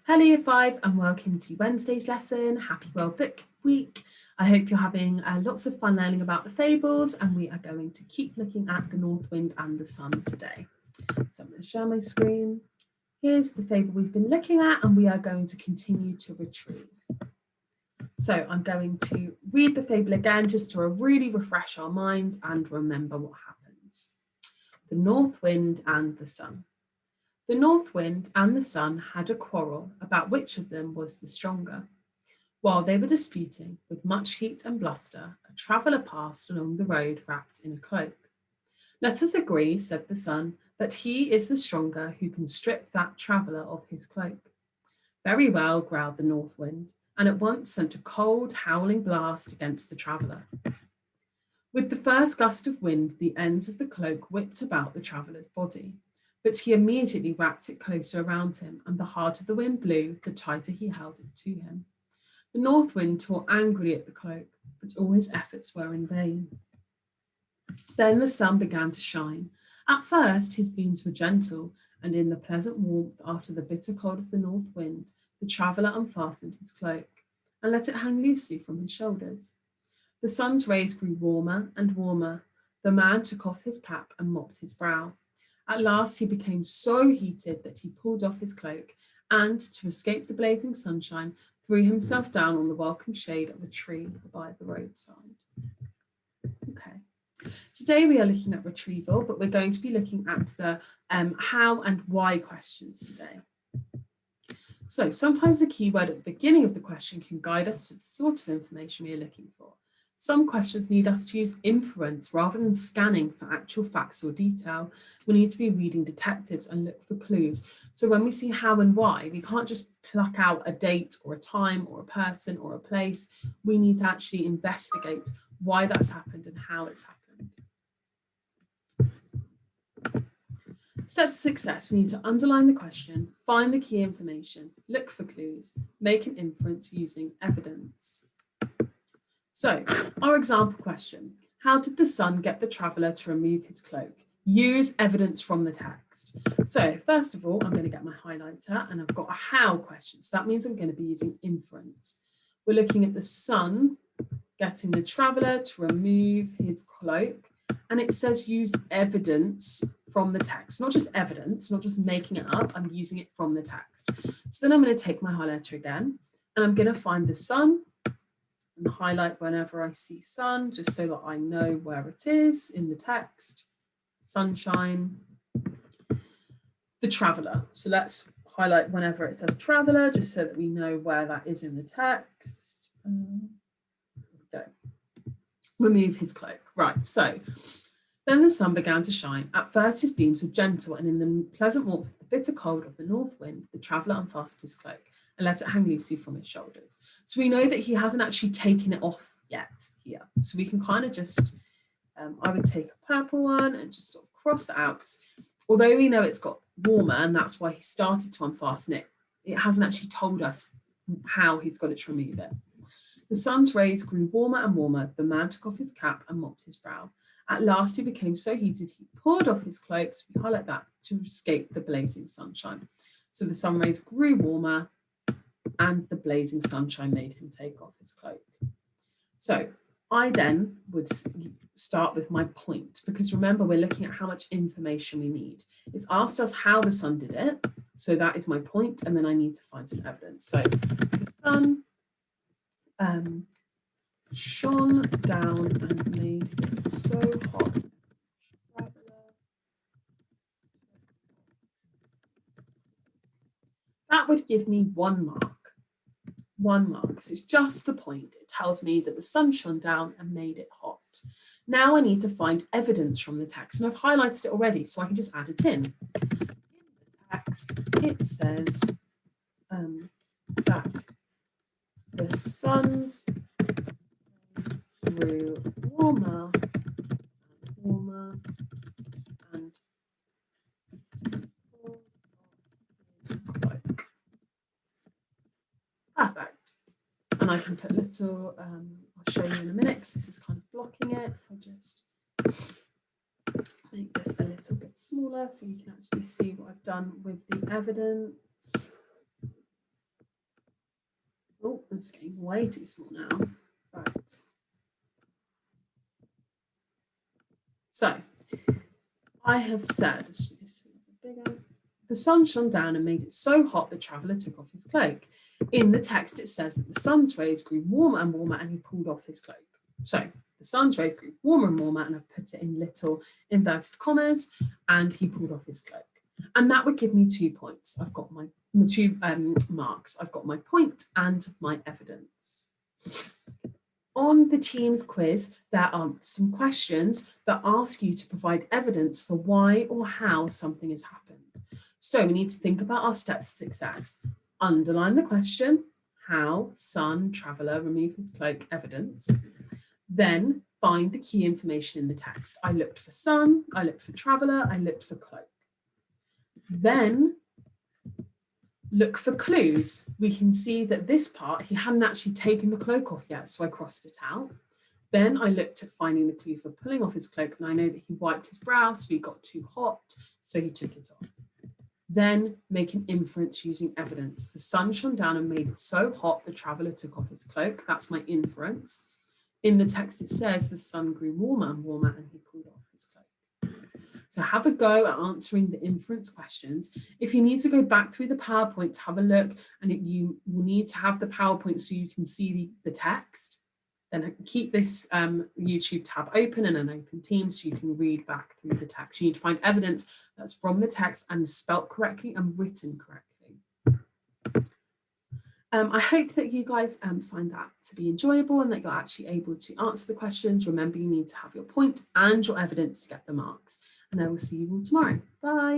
Hello Year 5 and welcome to Wednesday's lesson. Happy World Book Week. I hope you're having lots of fun learning about the fables, and we are going to keep looking at the North Wind and the Sun today. So I'm going to share my screen. Here's the fable we've been looking at, and we are going to continue to retrieve. So I'm going to read the fable again just to really refresh our minds and remember what happens. The North Wind and the Sun. The North Wind and the Sun had a quarrel about which of them was the stronger. While they were disputing, with much heat and bluster, a traveller passed along the road wrapped in a cloak. Let us agree, said the Sun, that he is the stronger who can strip that traveller of his cloak. Very well, growled the North Wind, and at once sent a cold, howling blast against the traveller. With the first gust of wind, the ends of the cloak whipped about the traveller's body. But he immediately wrapped it closer around him, and the harder the wind blew, the tighter he held it to him. The North Wind tore angrily at the cloak, but all his efforts were in vain. Then the sun began to shine. At first his beams were gentle, and in the pleasant warmth after the bitter cold of the north wind, the traveller unfastened his cloak, and let it hang loosely from his shoulders. The sun's rays grew warmer and warmer. The man took off his cap and mopped his brow. At last he became so heated that he pulled off his cloak and, to escape the blazing sunshine, threw himself down on the welcome shade of a tree by the roadside. Okay. Today we are looking at retrieval, but we're going to be looking at the how and why questions today. So sometimes the keyword at the beginning of the question can guide us to the sort of information we are looking for. Some questions need us to use inference rather than scanning for actual facts or detail. We need to be reading detectives and look for clues. So when we see how and why, we can't just pluck out a date or a time or a person or a place. We need to actually investigate why that's happened and how it's happened. Steps to success, we need to underline the question, find the key information, look for clues, make an inference using evidence. So, our example question, how did the sun get the traveller to remove his cloak? Use evidence from the text. So, first of all, I'm going to get my highlighter and I've got a how question. So that means I'm going to be using inference. We're looking at the sun getting the traveller to remove his cloak, and it says use evidence from the text, not just evidence, not just making it up, I'm using it from the text. So then I'm going to take my highlighter again and I'm going to find the sun and highlight whenever I see sun, just so that I know where it is in the text. Sunshine, the traveller. So let's highlight whenever it says traveller, just so that we know where that is in the text. Go. Remove his cloak. Right, so then the sun began to shine. At first his beams were gentle, and in the pleasant warmth of the bitter cold of the north wind, the traveller unfastened his cloak and let it hang loosely from his shoulders. So we know that he hasn't actually taken it off yet here. So we can kind of just, I would take a purple one and just sort of cross it out. Although we know it's got warmer and that's why he started to unfasten it, it hasn't actually told us how he's got it to remove it. The sun's rays grew warmer and warmer. The man took off his cap and mopped his brow. At last he became so heated he pulled off his cloak, so we highlight that, to escape the blazing sunshine. So the sun rays grew warmer and the blazing sunshine made him take off his cloak. So I then would start with my point, because remember, we're looking at how much information we need. It's asked us how the sun did it. So that is my point, and then I need to find some evidence. So the sun shone down and made it so hot. That would give me 1 mark. 1 mark, because it's just a point. It tells me that the sun shone down and made it hot. Now I need to find evidence from the text, and I've highlighted it already, so I can just add it in. In the text, it says that the sun's grew warmer and warmer and his cloak. Perfect. And I can put little, I'll show you in a minute because this is kind of blocking it. If I just make this a little bit smaller so you can actually see what I've done with the evidence. Oh, that's getting way too small now. Right. So I have said, the sun shone down and made it so hot the traveller took off his cloak. In the text, it says that the sun's rays grew warmer and warmer and he pulled off his cloak. So the sun's rays grew warmer and warmer, and I've put it in little inverted commas, and he pulled off his cloak. And that would give me 2 points. I've got my 2 marks. I've got my point and my evidence. On the Teams quiz, there are some questions that ask you to provide evidence for why or how something has happened. So we need to think about our steps to success. Underline the question, how, sun, traveller, remove his cloak, evidence. Then find the key information in the text. I looked for sun, I looked for traveller, I looked for cloak. Then look for clues. We can see that this part, he hadn't actually taken the cloak off yet, so I crossed it out. Then I looked at finding the clue for pulling off his cloak, and I know that he wiped his brow, so he got too hot, so he took it off. Then make an inference using evidence. The sun shone down and made it so hot the traveller took off his cloak. That's my inference. In the text, it says the sun grew warmer and warmer and he pulled off his cloak. So have a go at answering the inference questions. If you need to go back through the PowerPoint to have a look, and you will need to have the PowerPoint so you can see the text, then keep this YouTube tab open and an open Teams so you can read back through the text. You need to find evidence that's from the text and spelt correctly and written correctly. I hope that you guys find that to be enjoyable and that you're actually able to answer the questions. Remember, you need to have your point and your evidence to get the marks. And I will see you all tomorrow. Bye.